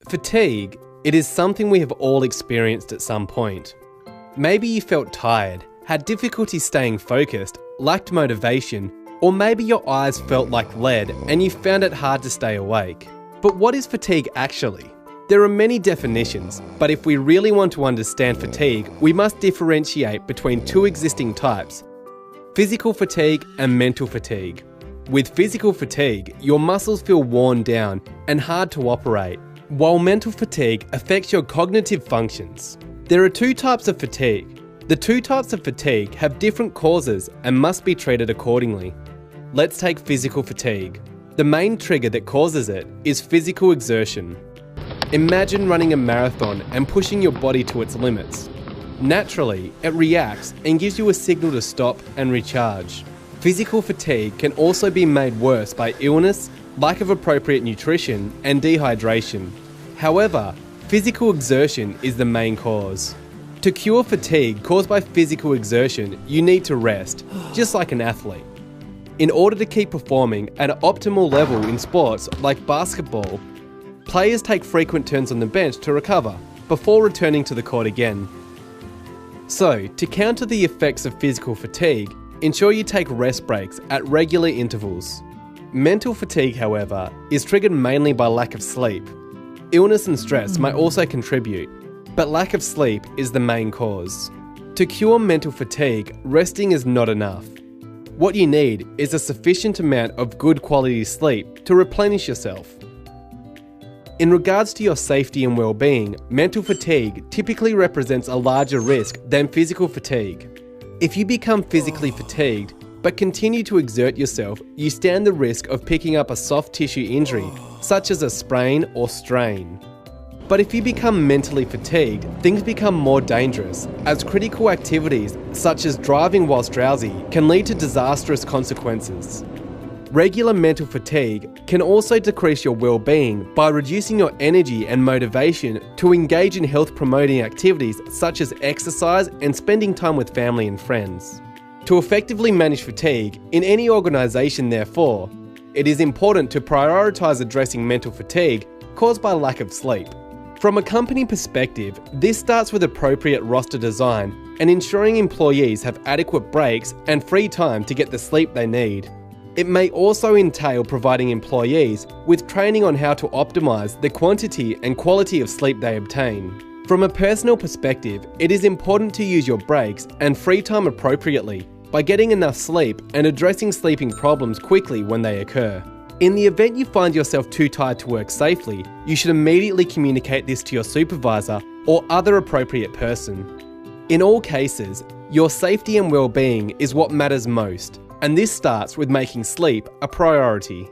Fatigue, it is something we have all experienced at some point. Maybe you felt tired, had difficulty staying focused, lacked motivation, or maybe your eyes felt like lead and you found it hard to stay awake. But what is fatigue actually? There are many definitions, but if we really want to understand fatigue, we must differentiate between two existing types: physical fatigue and mental fatigue. With physical fatigue, your muscles feel worn down and hard to operate, while mental fatigue affects your cognitive functions. There are two types of fatigue. The two types of fatigue have different causes and must be treated accordingly. Let's take physical fatigue. The main trigger that causes it is physical exertion. Imagine running a marathon and pushing your body to its limits. Naturally, it reacts and gives you a signal to stop and recharge. Physical fatigue can also be made worse by illness, lack of appropriate nutrition, and dehydration. However, physical exertion is the main cause. To cure fatigue caused by physical exertion, you need to rest, just like an athlete. In order to keep performing at an optimal level in sports like basketball, players take frequent turns on the bench to recover before returning to the court again. So, to counter the effects of physical fatigue, ensure you take rest breaks at regular intervals. Mental fatigue, however, is triggered mainly by lack of sleep. Illness and stress may also contribute, but lack of sleep is the main cause. To cure mental fatigue, resting is not enough. What you need is a sufficient amount of good quality sleep to replenish yourself. In regards to your safety and well-being, mental fatigue typically represents a larger risk than physical fatigue. If you become physically fatigued but continue to exert yourself, you stand the risk of picking up a soft tissue injury, such as a sprain or strain. But if you become mentally fatigued, things become more dangerous, as critical activities such as driving whilst drowsy can lead to disastrous consequences. Regular mental fatigue can also decrease your well-being by reducing your energy and motivation to engage in health-promoting activities such as exercise and spending time with family and friends. To effectively manage fatigue in any organisation, therefore, it is important to prioritise addressing mental fatigue caused by lack of sleep. From a company perspective, this starts with appropriate roster design and ensuring employees have adequate breaks and free time to get the sleep they need. It may also entail providing employees with training on how to optimise the quantity and quality of sleep they obtain. From a personal perspective, it is important to use your breaks and free time appropriately by getting enough sleep and addressing sleeping problems quickly when they occur. In the event you find yourself too tired to work safely, you should immediately communicate this to your supervisor or other appropriate person. In all cases, your safety and well-being is what matters most, and this starts with making sleep a priority.